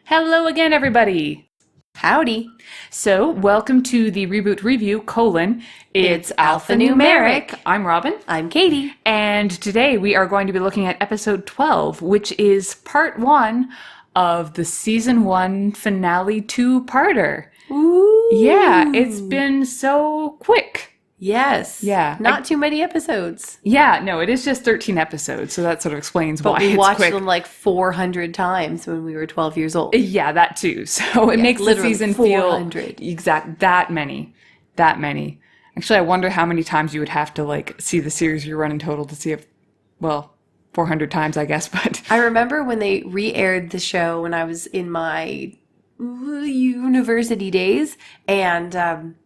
Hello again, everybody. Howdy. So, welcome to the ReBoot review, It's Alphanumeric. I'm Robin. I'm Katie. And today we are going to be looking at episode 12, which is part 1 of the season 1 finale 2-parter. Ooh. Yeah, it's been so quick. Yes. Yeah. Not too many episodes. Yeah, no, it is just 13 episodes, so that sort of explains why it's quick. But we watched them like 400 times when we were 12 years old. Yeah, that too. So it makes the season 400. feel that many. Actually, I wonder how many times you would have to see the series rerun in total to see if, 400 times, I guess. But I remember when they re-aired the show when I was in my university days, and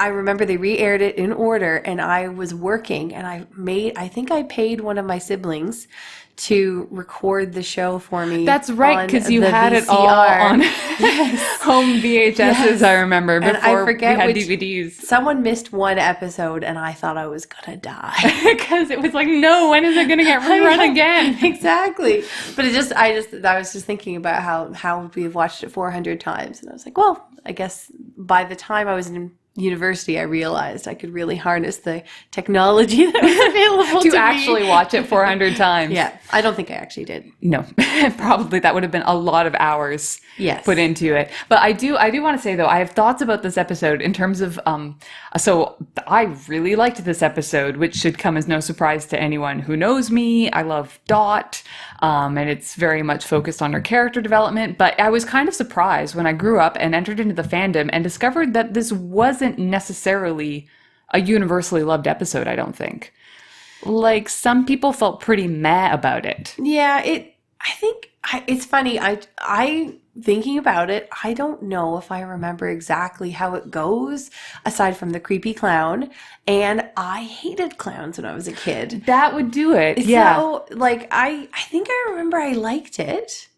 I remember they re-aired it in order, and I was working, and I think I paid one of my siblings to record the show for me. That's right, because you had it all on home VHSs, yes. I remember, before I forget we had DVDs. Someone missed one episode, and I thought I was going to die. Because it was like, no, when is it going to get rerun again? Exactly. But I was just thinking about how we've watched it 400 times, and I was like, well, I guess by the time I was in university, I realized I could really harness the technology that was available to actually watch it 400 times. Yeah, I don't think I actually did. No, probably that would have been a lot of hours put into it. But I do want to say, though, I have thoughts about this episode in terms of, so I really liked this episode, which should come as no surprise to anyone who knows me. I love Dot, and it's very much focused on her character development. But I was kind of surprised when I grew up and entered into the fandom and discovered that this wasn't necessarily a universally loved episode, I don't think. Like, some people felt pretty meh about it. Yeah, it's funny. I thinking about it, I don't know if I remember exactly how it goes, aside from the creepy clown. And I hated clowns when I was a kid. That would do it. Yeah. So, I think I remember I liked it,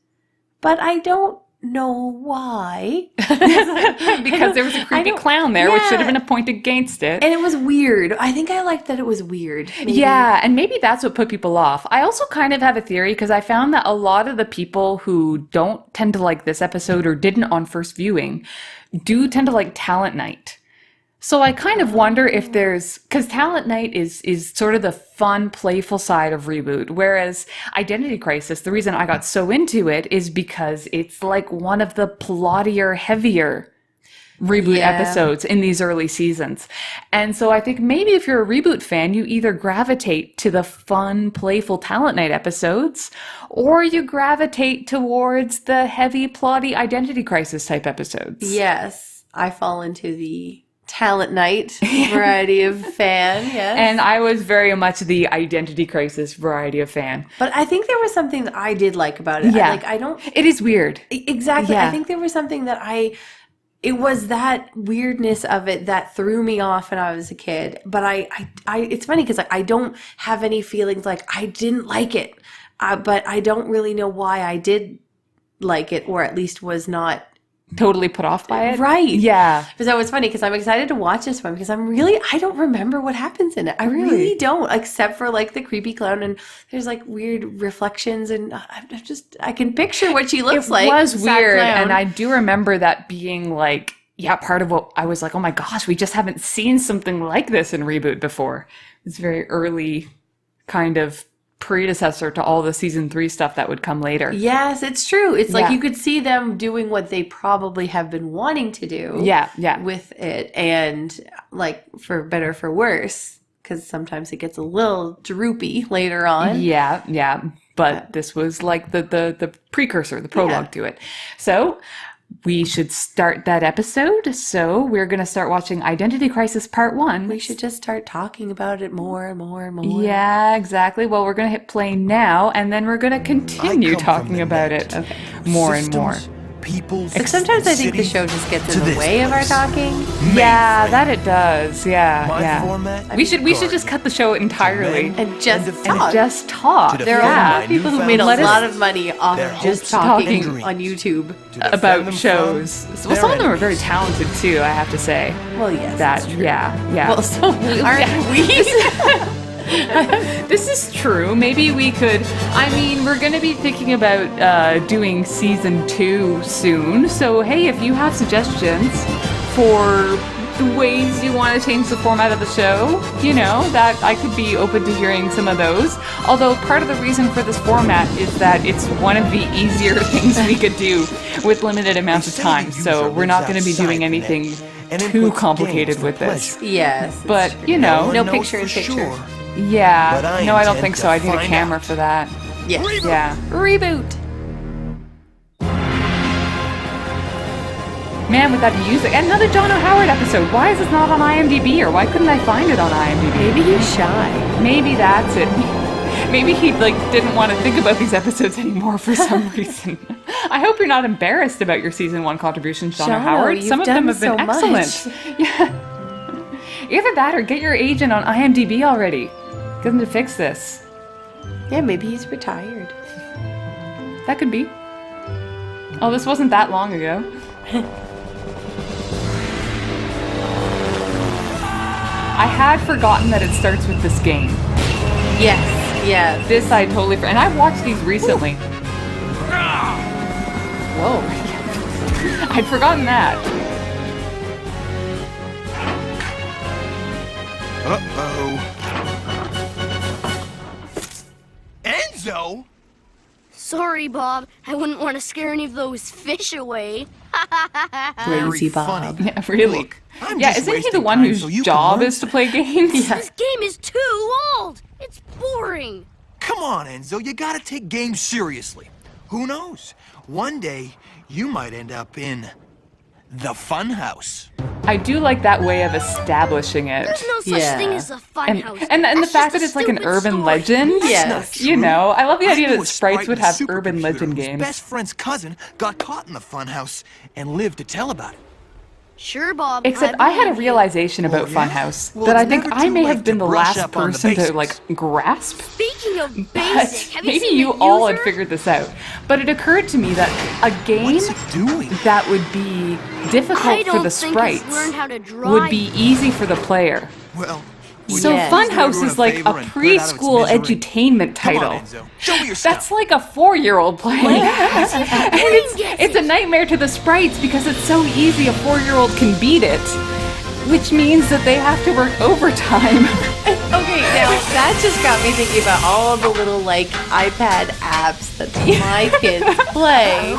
but I don't know why. Because there was a creepy clown there, which should have been a point against it. And it was weird. I think I liked that it was weird. Maybe. Yeah, and maybe that's what put people off. I also kind of have a theory, because I found that a lot of the people who don't tend to like this episode or didn't on first viewing do tend to like Talent Night. So I kind of wonder if because Talent Night is sort of the fun, playful side of ReBoot, whereas Identity Crisis, the reason I got so into it is because it's like one of the plottier, heavier ReBoot episodes in these early seasons. And so I think maybe if you're a ReBoot fan, you either gravitate to the fun, playful Talent Night episodes, or you gravitate towards the heavy, plotty Identity Crisis type episodes. Yes, I fall into the Talent Night variety of fan, yes. And I was very much the Identity Crisis variety of fan. But I think there was something that I did like about it. Yeah. It is weird. Exactly. Yeah. I think there was something that it was that weirdness of it that threw me off when I was a kid. But it's funny because I don't have any feelings like I didn't like it. But I don't really know why I did like it, or at least was not totally put off by it. Right. Yeah. So it's funny because I'm excited to watch this one because I don't remember what happens in it. I really don't, except for the creepy clown, and there's weird reflections, and I can picture what she looks like. It was weird, and I do remember that being part of what I was like, oh my gosh, we just haven't seen something like this in ReBoot before. It's very early kind of predecessor to all the season 3 stuff that would come later. Yes, it's true. It's like you could see them doing what they probably have been wanting to do. Yeah. With it, and for better for worse, because sometimes it gets a little droopy later on. Yeah. But this was the precursor, the prologue to it. So we should start that episode. So we're going to start watching Identity Crisis Part 1. We should just start talking about it more and more and more. Yeah, exactly. Well, we're going to hit play now, and then we're going to continue talking about it more and more. But sometimes I think the show just gets in the way of our talking. Yeah, that it does. Yeah. We should just cut the show entirely and just talk. There are people who made a lot of money off of just talking on YouTube about shows. Well, some of them are very talented too, I have to say. Well, yes. Yeah. Well, so aren't we? This is true. Maybe we could. I mean, we're going to be thinking about doing season 2 soon. So, hey, if you have suggestions for the ways you want to change the format of the show, you know, that I could be open to hearing some of those. Although part of the reason for this format is that it's one of the easier things we could do with limited amounts of time. So we're not going to be doing anything too complicated with this. Yes. But, you know. No picture-in-picture. Yeah. No, I don't think so. I need a camera for that. Yes. Yeah. Reboot. Man, with that music. Another John O'Howard episode. Why is this not on IMDb? Or why couldn't I find it on IMDb? Maybe he's shy. Maybe that's it. Maybe he didn't want to think about these episodes anymore for some reason. I hope you're not embarrassed about your season 1 contributions, John O'Howard. Some of them have been excellent. Yeah. Either that or get your agent on IMDb already. Get them to fix this. Yeah, maybe he's retired. That could be. Oh, this wasn't that long ago. I had forgotten that it starts with this game. Yes, yeah. This I totally and I've watched these recently. Whoa. I'd forgotten that. Enzo? Sorry, Bob. I wouldn't want to scare any of those fish away. Lazy Very Bob. funny. Yeah, really. Look, I'm Yeah, just isn't he wasting the one time whose so you can job learn is to play games? This game is too old. It's boring. Come on, Enzo, you gotta take games seriously. Who knows? One day, you might end up in the Funhouse. I do like that way of establishing it. There's no such Yeah. thing as a And, funhouse. and the That's fact just that a it's like an stupid urban story. legend. Yes. You know, I love the idea I knew that a sprites would with a have urban supercomputer legend whose games. best friend's cousin got caught in the Funhouse and lived to tell about it. Sure, Bob. Except I had a believe you. realization about Oh, yeah? Funhouse Well, that I it's think never I too may late have been to the brush last up on the person to basics. like grasp. Speaking of But basic, have you maybe seen you the all had user? figured this out. But it occurred to me that a game What's it doing? that would be I difficult for don't the think sprites it's learned how to drive. would be easy for the player. Well, So Yes. Funhouse is like a preschool edutainment Come title. on, Enzo. Show me your stuff. That's like a 4-year-old playing. And gets it's a nightmare to the sprites because it's so easy a 4-year-old can beat it, which means that they have to work overtime. Okay, now that just got me thinking about all the little like iPad apps that my kids play.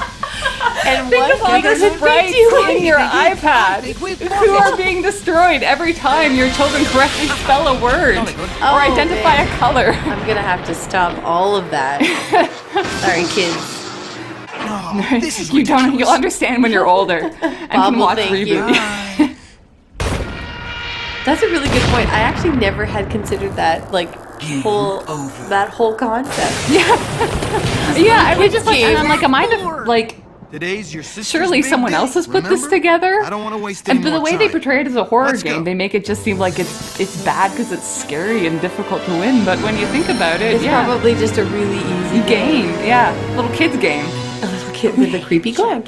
And Think what of all the does it sprites do? in your iPad who are being destroyed every time your children correctly spell a word or identify man. a color. I'm gonna have to stop all of that. Sorry, kids. No, this is You don't. ridiculous. You'll understand when you're older and Bob can will watch thank you. ReBoot. That's a really good point. I actually never had considered that that whole concept. Yeah, I was just like, and I'm like, am I the like? Today's your sister's Surely big someone day, else has put this remember? together. I don't want to waste any And the more way they time. portray it as a horror Let's game, go. they make it just seem like it's bad because it's scary and difficult to win. But when you think about it, It's yeah, probably just a really easy game, yeah, little kids game. A little kid with a creepy dog.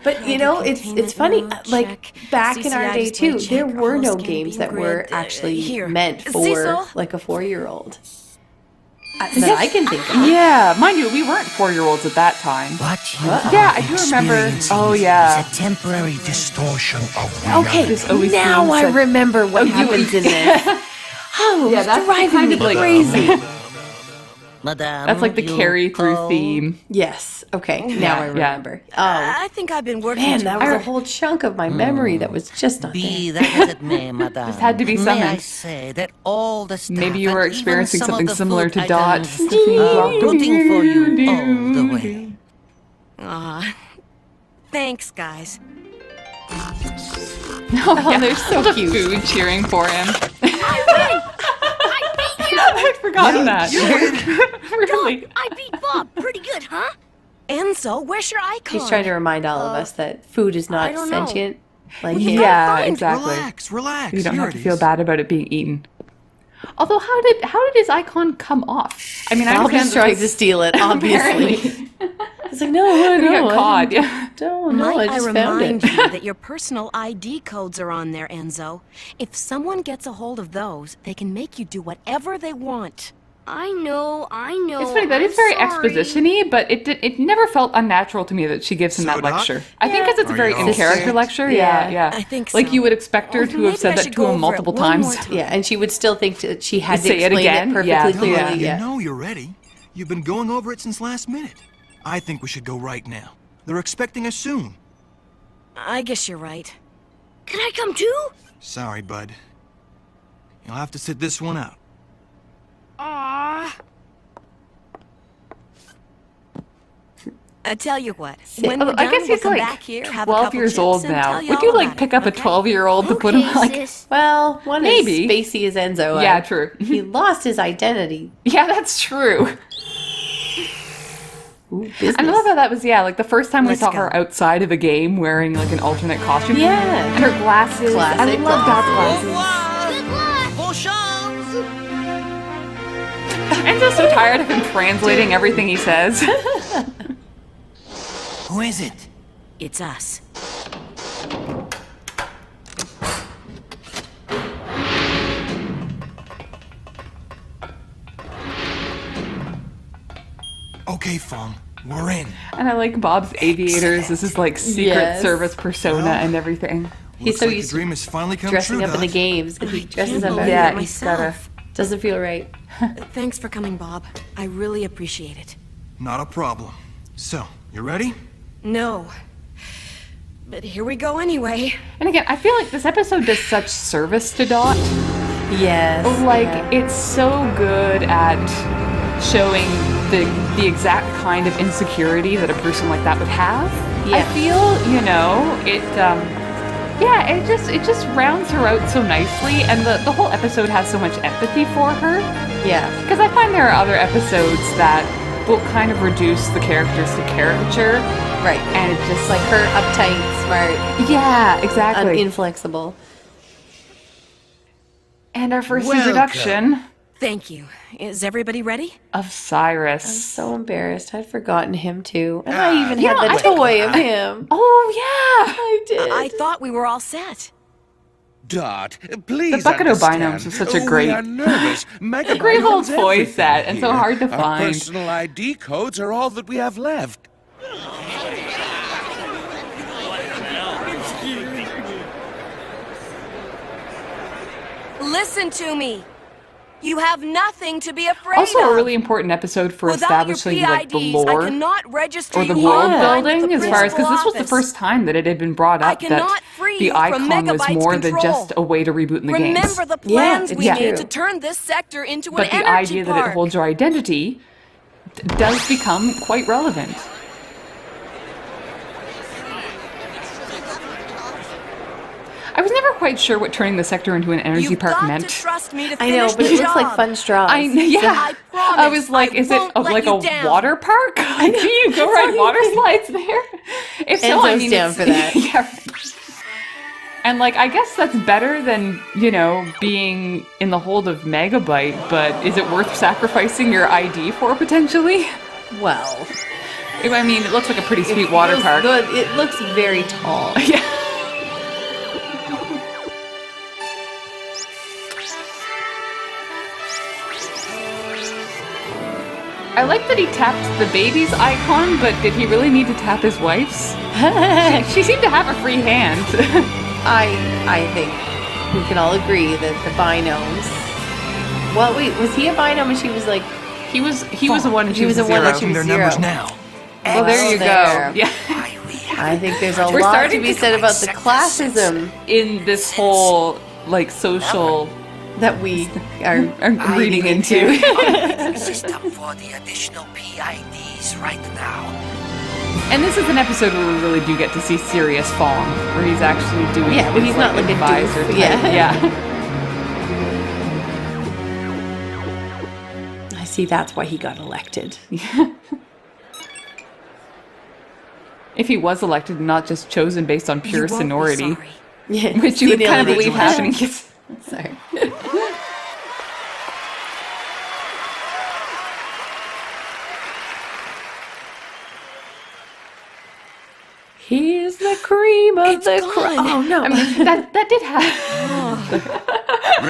But you know, it's funny. Like back in our day too, there were no games that were actually meant for like a 4-year-old. That I can think of. Yeah, mind you, we weren't 4-year-olds at that time. What you Yeah, I do remember. Oh yeah. is a temporary distortion of reality. Okay, This always now seems I like- remember what happens in this. Oh, Yeah, it's that's driving kind me of like- crazy. Madame, That's like the you carry through call- theme. Yes. Okay. Now I Yeah. remember. Oh I think I've been working. man, that was a whole chunk of my memory that was just not there. Be that as it may, madame. Just had to be May I summoned. say that all the staff Maybe you were and even experiencing some of something the similar food to Dot. items are rooting for you all the way. Aw. Thanks, guys. Oh, they're so so cute. food cheering for him. I beat you. I'd forgotten that. You Really? I beat Bob pretty good, huh? Enzo, where's your icon? He's trying to remind all of us that food is not I don't know. sentient. Like Yeah, find- exactly. Relax. You don't Here have to it feel is. bad about it being eaten. Although, how did his icon come off? I mean, I Bob understand is trying to steal it, obviously. Apparently. It's like, no, He got no. caught. Yeah. don't know. Might I I just found remind it. you that your personal ID codes are on there, Enzo. If someone gets a hold of those, they can make you do whatever they want. I know. It's funny, that I'm is very sorry. exposition-y, but it never felt unnatural to me that she gives him So, that Doc? lecture. I think because it's a Are very you all in-character set? lecture. Yeah. Yeah. I think Like so. you would expect her Or to have maybe said I that should to go him over it multiple one more times. time. Yeah, and she would still think that she had to Say it explain again? it perfectly Yeah. No, clearly. you Yeah. know you're ready. You've been going over it since last minute. I think we should go right now. They're expecting us soon. I guess you're right. Can I come too? Sorry, bud. You'll have to sit this one out. Aww. I tell you what, Sit- when we're I done, guess we'll he's come like back here, have a 12 couple years chips old and now. tell you Would all you like about pick it, up a okay? 12-year-old to put him Okay, like? sis. Well, one Maybe. is spacey as Enzo. Yeah, and true. He lost his identity. Yeah, that's true. Ooh, business. I love how that was, like the first time we Let's saw go. her outside of a game wearing like an alternate costume. Yeah. And her glasses. I Classic love Dot's glasses. glasses. Good luck. Bon chance! Enzo's so tired of him translating everything he says. Who is it? It's us. Okay, Fong. We're in. And I like Bob's aviators. This is like Secret Yes. Service persona and everything. He's Looks so like used the dream has finally to come dressing true, up in the Dot. games, and he dresses Can't up. believe Yeah, it he's gotta- myself. Doesn't feel right. Thanks for coming, Bob. I really appreciate it. Not a problem. So, you ready? No. But here we go anyway. And again, I feel like this episode does such service to Dot. Yes. Like, yeah. it's so good at showing the exact kind of insecurity that a person like that would have. I Yeah. feel, it just rounds her out so nicely, and the whole episode has so much empathy for her. Yeah. Because I find there are other episodes that will kind of reduce the characters to caricature, Right. and it's just Like her uptight, smart, yeah, exactly. inflexible. And our first Welcome. introduction Thank you. Is everybody ready? of Cyrus. So embarrassed. I'd forgotten him too. And Ah, I even you had know, the I think- toy of him. Oh yeah. I did. I thought we were all set. Dot, please The Bucket of understand. Binomes was such a great- We are nervous. Megabyte great old owns toy everything set, and so here. hard to Our find. personal ID codes are all that we have left. Listen to me. You have nothing to be afraid Also, of. a really important episode for Without your establishing like the PIDs, lore I cannot register or the you world online with building, the as far as because this was the principal first time that it had been brought I up that cannot free the you from icon was Megabyte's more than control. just a way to reboot in the games. Remember the plans we yeah. made true. to turn this sector into But an the energy idea park. that it holds your identity does become quite relevant. I was never quite sure what turning the sector into an energy You've park got meant. to trust me to I know, finish but the it looks like job. fun straws. Yeah. I promise I was like, I is it won't let like you a down. water park? Like, do you go ride water slides there? If so, I Enzo's mean, down it's- for that. Yeah. And like, I guess that's better than, being in the hold of Megabyte, but is it worth sacrificing your ID for potentially? Well, I mean, it looks like a pretty sweet water feels park. good. It looks very tall. Yeah. I like that he tapped the baby's icon, but did he really need to tap his wife's? She seemed to have a free hand. I think we can all agree that the binomes. Well, wait, was he a binome and she was like? He was the one. And He was the one that she Checking was their zero. numbers now. Well, there you there. go. Yeah. I think there's a We're lot starting to be to said about the classism In this whole like social that we are reading into. System for the additional PIDs right now. And this is an episode where we really do get to see serious Fong, where he's actually doing. Yeah, but his, he's not like a advisor doof, type. yeah. Yeah. I see. That's why he got elected. If he was elected and not just chosen based on pure You won't be seniority, sorry. Yeah, which you would kind of senility. believe happening. Sorry. He's the cream of the crop. Oh no! I mean, that did happen.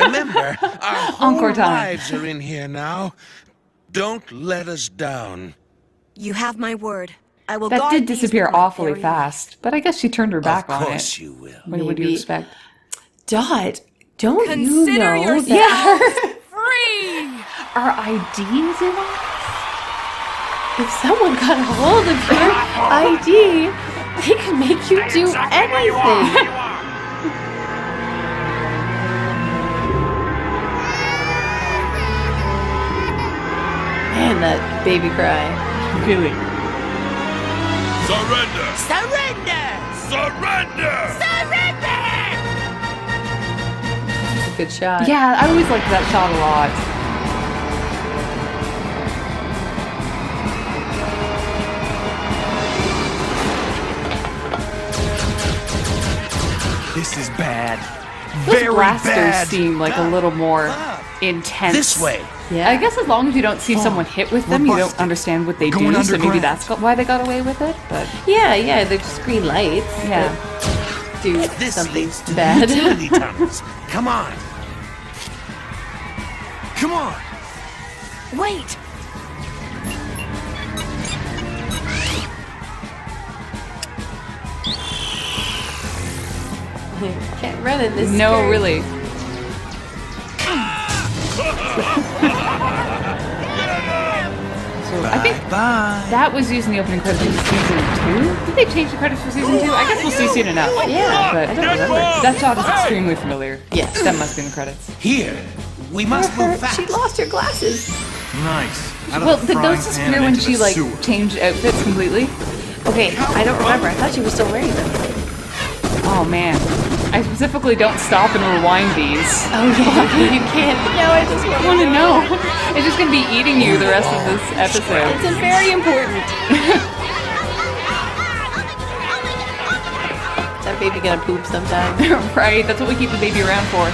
Remember, our whole Encore time. lives are in here now. Don't let us down. You have my word. I will That guard did these disappear with my awfully very fast, but I guess she turned her back Of on course it. you will. What would you Maybe. expect? Dot, don't you Consider know yourself that free! Are IDs in on? if someone got a hold of your ID, they can make you do anything? Man, that baby cry. Really? Surrender! Surrender! Surrender! It's a good shot. Yeah, I always liked that shot a lot. This is bad. Those Very blasters bad. seem like a little more intense. This way. Yeah. I guess as long as you don't see someone hit with them, you don't busted. understand what they Going do. So maybe underground. that's why they got away with it. But Yeah, they're just green lights. yeah, that do This something leads to bad. the utility tunnels. Come on. Come on. Wait! Can't run in this. no, skirt. really. So I think Bye. that was used in the opening credits of season 2. Did they change the credits for season 2? I guess we'll see soon enough. Yeah, But I don't remember. that shot is extremely familiar. Yes. That must be in the credits. Here. We must move fast. She lost her glasses. Nice. Out of Well, the did frying those pan disappear and when into she the like sewer. changed outfits completely? Okay, I don't remember. I thought she was still wearing them. Oh man, I specifically don't stop and rewind these. Oh yeah, you can't. No, I just I want to know. It's just gonna be eating you the rest of this episode. It's very important. Is that baby gonna poop sometime? Right? That's what we keep the baby around for.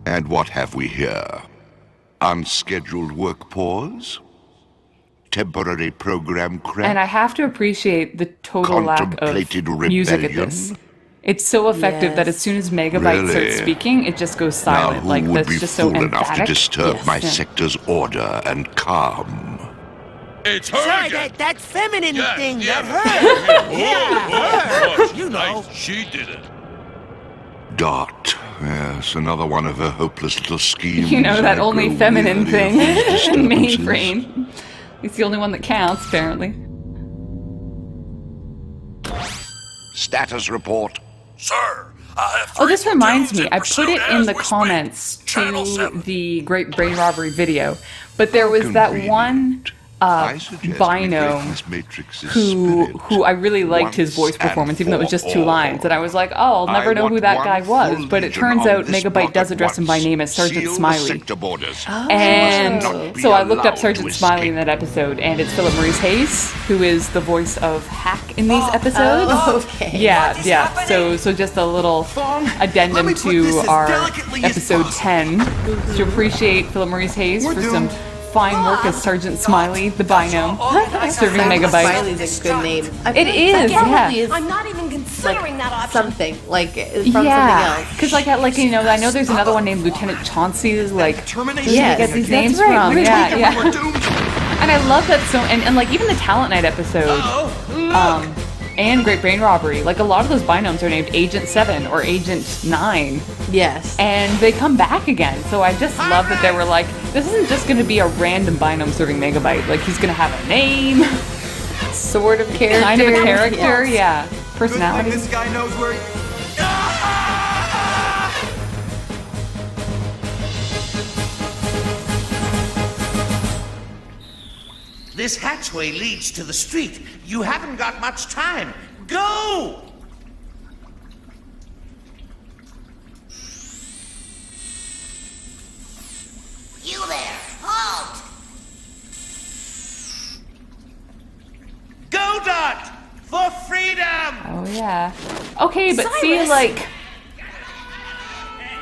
And what have we here? Unscheduled work pause? Temporary program crash? And I have to appreciate the total lack of Contemplated music at this. rebellion? It's so effective that Yes. as soon as Megabyte starts Really? speaking, it just goes Now silent. who Like would that's be just so fool enough to emphatic. disturb Yes. my Yeah. sector's order and calm? It's her Sorry, again. that feminine Yeah, thing, yeah. that her. Yeah, her. You know. She did it. Dot. Yes, another one of her hopeless little schemes. You know, that I only grow feminine weary of thing. these disturbances. Mainframe. It's the only one that counts, apparently. Status report. Sir, Oh, this reminds me. I put it in the comments to the Great Brain Robbery video, but there was that one I suggest we Bino break this matrix's who spirit I really liked his voice once and performance, even though it was just for 2 lines, and I was like, oh, I'll I never know who want that one guy was. full But it legion turns on out this Megabyte block does at address him by once. name as Sergeant Seal the Smiley. sector borders. And Not be so I looked up allowed Sergeant to Smiley in escape. that episode, and it's Philip Maurice Hayes, who is the voice of Hack in these episodes. Oh, okay. Yeah, yeah. So just a little let me addendum put to this as our delicately as episode possible. 10 to appreciate Philip Maurice Hayes We're for some doomed. fine work as Sergeant Smiley, the Bino, serving Megabyte. Smiley's a good name. I It feel like is, that yeah. probably is I'm not even considering that option. something like from Yeah, something else. because like you know, I know there's another one named Lieutenant Chauncey. Like, Termination. Yes, get these that's names right. from? We're Yeah, taking yeah. We're doomed. And I love that so, and like even the Talent Night episode, and Great Brain Robbery, like a lot of those binomes are named Agent 7 or Agent 9, Yes. and they come back again. So I just love that they were like, this isn't just going to be a random binome serving Megabyte. Like he's going to have a name, Sort of character. kind of a character, Yes. yeah, Good thing personality. this guy knows where he... This hatchway leads to the street. You haven't got much time. Go! You there! Halt! Go, Dot! For freedom! Oh yeah. Okay, but see, Cyrus! like,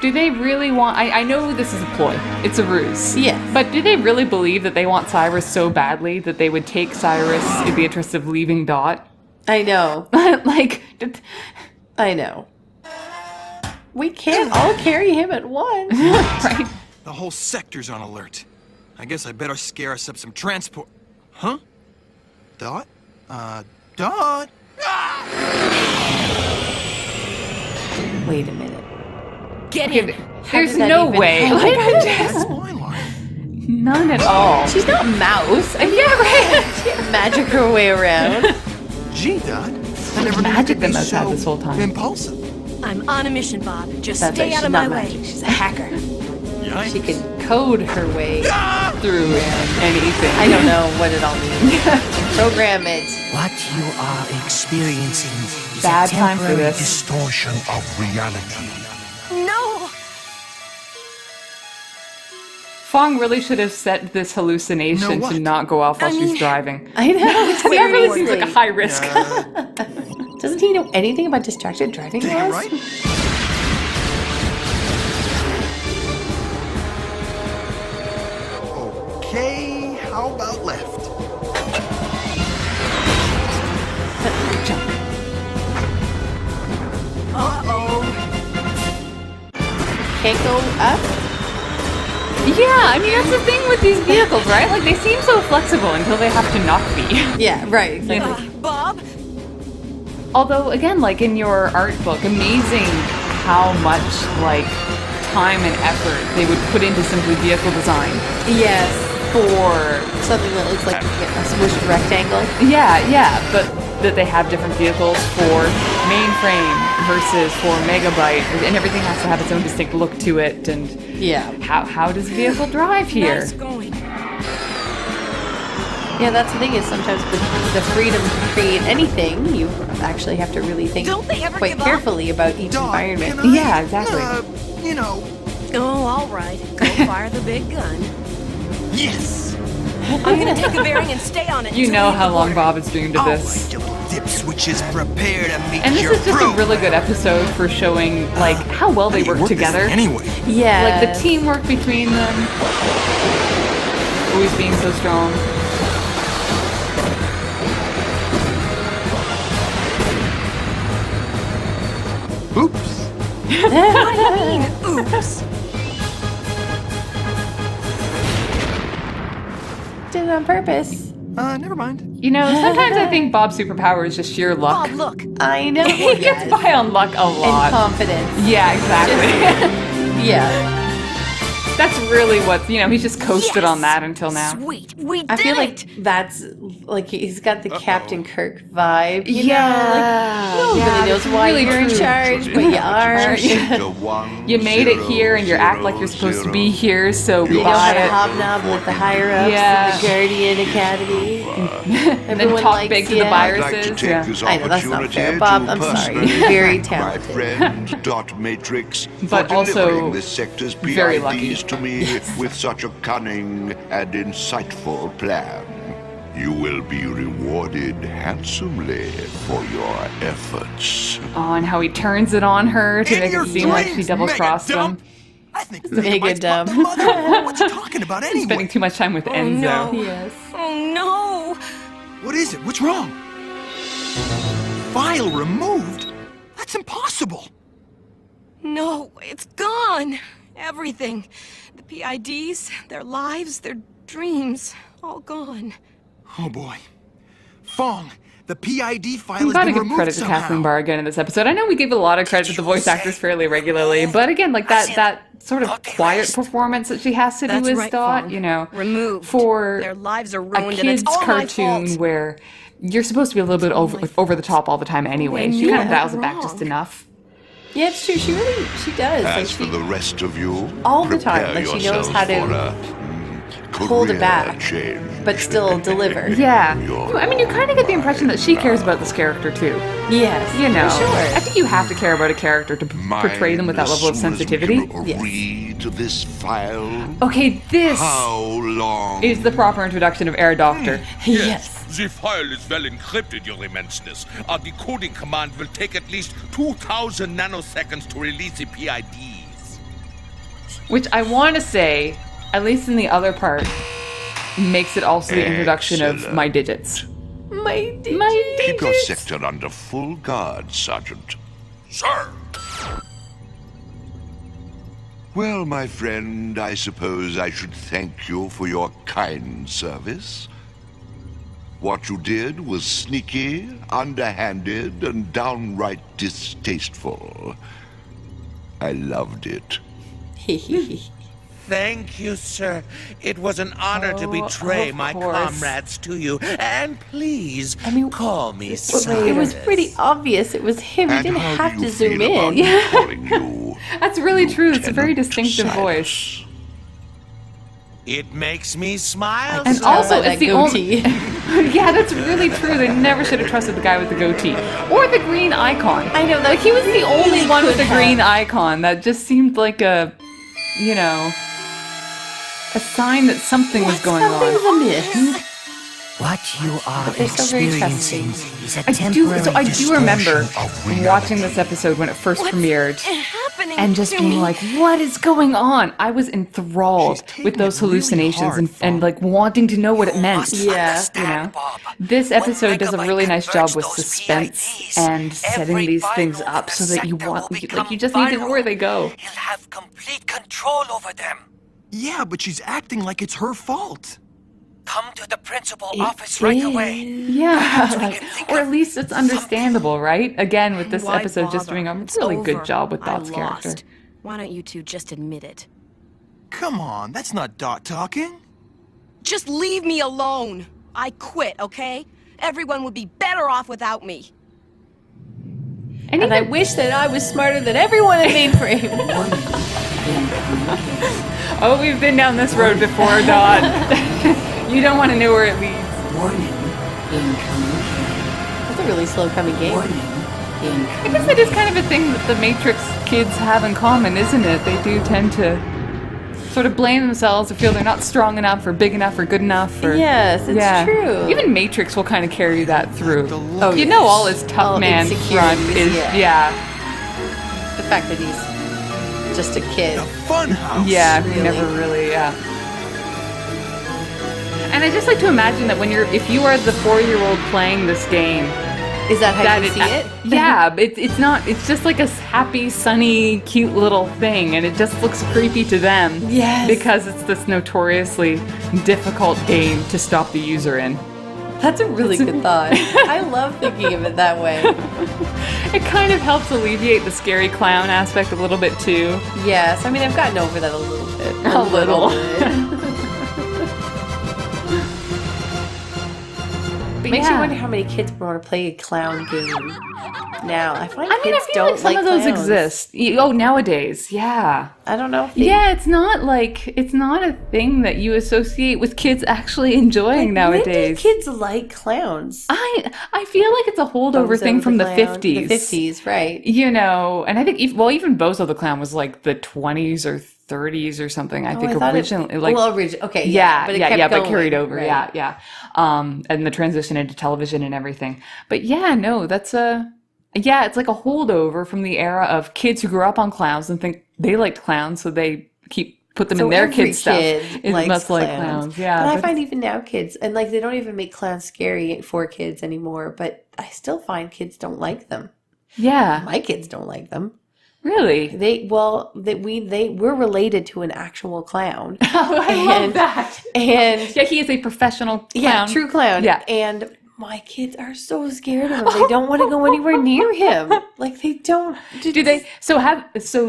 do they really want... I know this is a ploy. It's a ruse. Yes. But do they really believe that they want Cyrus so badly that they would take Cyrus in the interest of leaving Dot? I know. Like... I know. We can't all carry him at once. Right. The whole sector's on alert. I guess I better scare us up some transport. Huh? Dot? Dot? Wait a minute. Get in. There's did that no even way. happen? Like, That's my line. none at all. She's not a mouse. Yeah, right. She can't magic her way around. Gee, Dot. I never knew you magic could be the mouse had so this whole time. impulsive. I'm on a mission, Bob. Just That's stay right, out she's of my not way. magic. She's a hacker. Yikes. She can code her way Through anything. I don't know what it all means. Program it. What you are experiencing is Bad a time for temporary this. distortion of reality. No! Fong really should have set this hallucination No, what? to not go off while she's driving. I know. That really seems like a Seriously. high risk. Doesn't he know anything about distracted driving Damn laws? right. Okay, how about left? Can't go up? Yeah, I mean, that's the thing with these vehicles, right? Like, they seem so flexible until they have to not be. Yeah, right, exactly. Bob? Although, again, like in your art book, amazing how much, like, time and effort they would put into simply vehicle design Yes. for... Something that looks like a smushed rectangle. Yeah, but that they have different vehicles for mainframe versus for megabyte, and everything has to have its own distinct look to it, and Yeah. how does a vehicle drive here? Nice going. Yeah, that's the thing is sometimes with the freedom to create anything, you actually have to really think Don't they ever quite give up? carefully about each Dot, environment. can I, Yeah, exactly. You know, Oh, all right. Go fire the big gun. yes! I'm gonna take a bearing and stay on it. You until know we how hit the long border. Bob has dreamed of All this. right, you little dip switches, prepare to meet And this your is just brew. a really good episode for showing, like, how well they How do you work this together. Anyway, Yeah. Like, the teamwork between them. Always being so strong. oops. Oops. Did it on purpose. Never mind. You know, sometimes I think Bob's superpower is just sheer luck. Bob, look. I know. He gets by on luck a And lot. confidence. Yeah, exactly. Yeah. That's really what, you know, he's just coasted on that until now. Sweet. We did I feel it. like that's like he's got the Captain Kirk vibe. You Yeah. know? Like, no one Yeah, really knows that's why really you're in true. charge, but you are. You made it here and you act like you're supposed to be here, so we You know how buy to it. hobnob with the higher ups Yeah. of the Guardian Academy. And then Everyone talk likes big to you. the I'd like to viruses. take Yeah. this I know, that's not opportunity fair, Bob. to I'm sorry. personally You're very thank talented. my friend Dot Matrix But for also delivering this sector's very lucky. PIDs to me with such a cunning and insightful plan. You will be rewarded handsomely for your efforts. Oh, and how he turns it on her to In make your it seem like she dreams, double-crossed mega him. dumb. I think Mega Megabyte's dumb. the mother. What you talking about Spending anyway? too much time with Enzo. no. Yes. Oh no. What is it? What's wrong? File removed? That's impossible. No, it's gone. Everything. The PIDs, their lives, their dreams, all gone. Oh boy. Fong, the PID file We has gotta been give removed credit to somehow. Kathleen Barr again in this episode. I know we give a lot of credit to the voice actors fairly regularly, but again, like that sort of quiet performance that she has to do That's as right, Dot, Fawn. you know, Removed. for Their lives are a ruined, and it's kid's all my cartoon fault. where you're supposed to be a little bit over the top all the time anyway. She kind of dials it back wrong. just enough. Yeah, it's true. She does. Like As for she the rest of you, all the time, prepare like she knows yourselves how to for a, hold it career back, change. but still deliver. Yeah. I mean, you kind of get the impression that she cares about this character too. Yes. You know, For sure. I think you have to care about a character to portray them with that level of sensitivity. Yes. Read this file. Okay, this How long? is the proper introduction of Air Doctor. Yes. The file is well encrypted, Your Immenseness. Our decoding command will take at least 2,000 nanoseconds to release the PIDs. Which I want to say, at least in the other part, makes it also the introduction of my digits. My digits. My Keep your digits. sector under full guard, Sergeant. Sir! Well, my friend, I suppose I should thank you for your kind service. What you did was sneaky, underhanded, and downright distasteful. I loved it. Thank you, sir. It was an honor to betray of my course. comrades to you. And please, call me It Cyrus. was pretty obvious it was him. You And didn't how have do you to zoom feel about in. me calling you That's really true. It's a very Lieutenant distinctive Cyrus? voice. It makes me smile, And sir. also, By it's that the only. goatee. Yeah, that's really true. They never should have trusted the guy with the goatee or the green icon. I know, that Like he was the only really one with the could green have. icon that just seemed like a, you know, a sign that something was going Something's on. amiss. What you are they're so very experiencing trusting. is a I temporary do remember distortion of reality. watching this episode when it first premiered happening and just to being me? like, what is going on? I was enthralled She's with taking those it really hallucinations hard, and like wanting to know what it meant. Yeah. You know, this episode does a really nice job with suspense and setting these things up so that you just need to know where they go. He'll have complete control over them. Yeah, but she's acting like it's her fault. Come to the principal office right away. Yeah, we can think or of at least it's understandable, right? Again, with this Why episode just bother? doing a It's really over. good job with I Dot's lost. character. Why don't you two just admit it? Come on, that's not Dot talking. Just leave me alone. I quit, okay? Everyone would be better off without me. And And I wish that I was smarter than everyone in mainframe. oh, we've been down this road before, Dot. You don't want to know where it leads. That's a really slow coming game. I guess that is kind of a thing that the Matrix kids have in common, isn't it? They do tend to sort of blame themselves or feel they're not strong enough or big enough or good enough. Or, Yes, it's true. Even Matrix will kind of carry that through. Oh, you know, all his tough All man front insecurities, is, yeah. The fact that he's just a kid. The Funhouse. Yeah, Really? never really, yeah. And I just like to imagine that if you are the 4-year-old playing this game, Is that how that you see it? Yeah, but it's not. It's just like a happy, sunny, cute little thing, and it just looks creepy to them. Yes. Because it's this notoriously difficult game to stop the user in. That's a really good thought. I love thinking of it that way. It kind of helps alleviate the scary clown aspect a little bit too. Yes, I mean, I've gotten over that a little bit. A little. bit. But Makes yeah. you wonder how many kids would want to play a clown game now. I find I mean, kids I feel don't like some of those clowns. exist. Oh, nowadays, yeah. I don't know if they Yeah, it's not a thing that you associate with kids actually enjoying nowadays. When did kids like clowns? I feel like it's a holdover Bozo thing from the Clown. 50s. The 50s, right. You know, and I think even Bozo the Clown was like the 20s or 30s or something. I think thought originally, okay, yeah, but it yeah, kept yeah, going, but carried over, right. yeah. And the transition into television and everything. But yeah, no, it's like a holdover from the era of kids who grew up on clowns and think they liked clowns, so they put them So in their every kids' stuff. kid It likes must like clowns, yeah. But I find even now kids, and like they don't even make clowns scary for kids anymore. But I still find kids don't like them. yeah, My kids don't like them. really. We're related to an actual clown. I love that. And Yeah, he is a professional clown. yeah, true clown. Yeah. And my kids are so scared of him. They don't want to go anywhere near him. Like they don't. Do they? So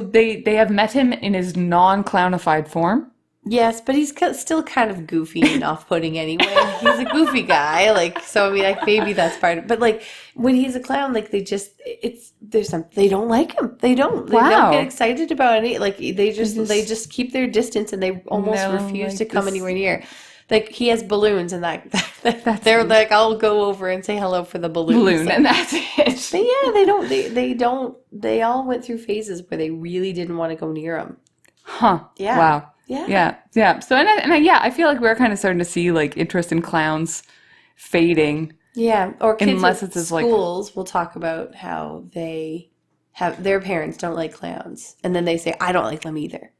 they have met him in his non-clownified form. Yes, but he's still kind of goofy and off-putting anyway. He's a goofy guy, like so. I mean, like maybe that's part of. But like when he's a clown, like they don't like him. They don't Wow. get excited about any. Like they just keep their distance and they almost No, refuse like to come this- anywhere near. Like he has balloons and they're like, I'll go over and say hello for the balloon, And that's it. But yeah, they don't. They all went through phases where they really didn't want to go near him. Huh. Yeah. Wow. Yeah. Yeah. So I feel like we're kind of starting to see like interest in clowns fading. Yeah, or kids Unless at it's just, like- schools will talk about how they have their parents don't like clowns, and then they say, "I don't like them either."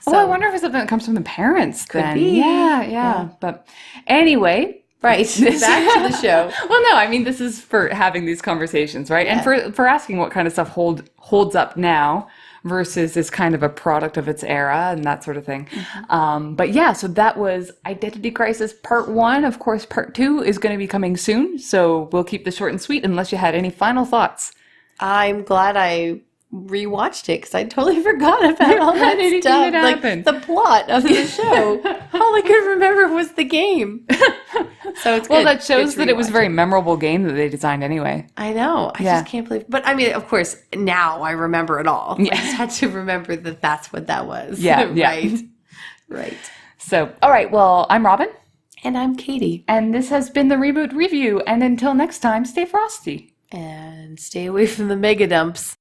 Oh, I wonder if it's something that comes from the parents then. be. Yeah. But anyway, Right. Back to the show. well, no, I mean, this is for having these conversations, right? And for asking what kind of stuff holds up now versus is kind of a product of its era and that sort of thing. But yeah, so that was Identity Crisis Part 1. Of course, Part 2 is going to be coming soon, so we'll keep this short and sweet unless you had any final thoughts. I'm glad I rewatched it because I totally forgot about all that Anything stuff. that Like happened. the plot of the show. All I could remember was the game. So it's Well, good. that shows Good to that it was a rewatch very memorable game that they designed anyway. I know. I Yeah. just can't believe. But I mean, of course, now I remember it all. I just had to remember that that's what that was. Yeah. Right. So, all right, well, I'm Robin, And I'm Katie. and this has been the Reboot Review, and until next time, stay frosty. And stay away from the mega dumps.